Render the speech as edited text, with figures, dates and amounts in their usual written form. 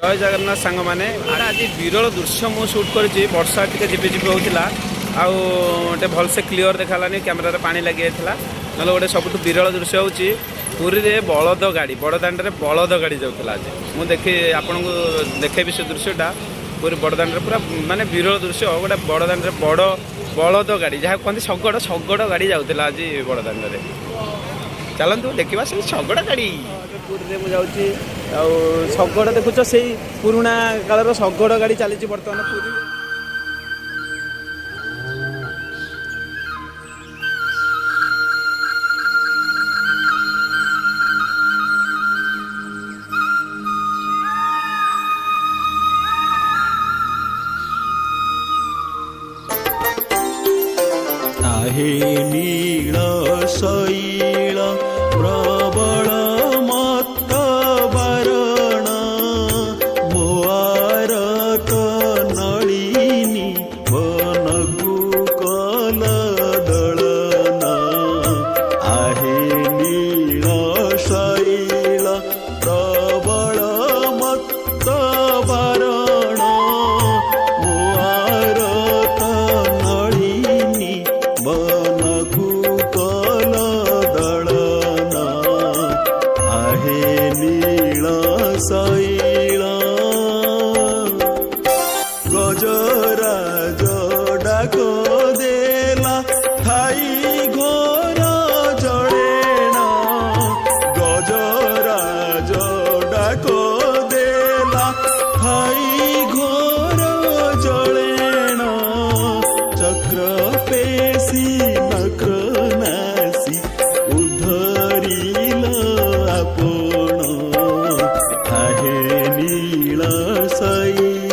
जय जगन्नाथ सांग मैंने आज विरल दृश्य मु सुट कर वर्षा टी झिपिझिपि होता आटे भलसे क्लीयर देखालानी कैमेरा पानी लगी जाता ना गोटे सब विरल दृश्य हूँ पुरी रे बलद गाड़ी बड़दाण्ड में बलद गाड़ी जाऊला आज मुझे देखी आपन को देखेबी से दृश्यटा पूरी बड़दाण्ड पूरा माने विरल दृश्य गोटे बड़दाण्ड में बड़ बलद गाड़ी जहाँ कहते शगड़ शगड़ गाड़ी जाऊला आज बड़दाण्ड में चलतु देखा से शगड़ गाड़ी पुरी में मुझे शगड़ देखुच से पुराणा कालर शगड़ गाड़ी चली बर्तमान पुरी आहे नील शैल प्रबल मत बारण मोआरत नलिनी बनकु कल दलना आहे नील शैल प्रबल मत बारण मोआरत नलिनी बनकु कल दलना आहे नील शैल गजराज डाक देला थाई घोर जड़ेना गजराज डाक देला थाई घोर जड़ेना चक्र पेशी नक्र नासी उद्धरिल आपण आहे नील शैल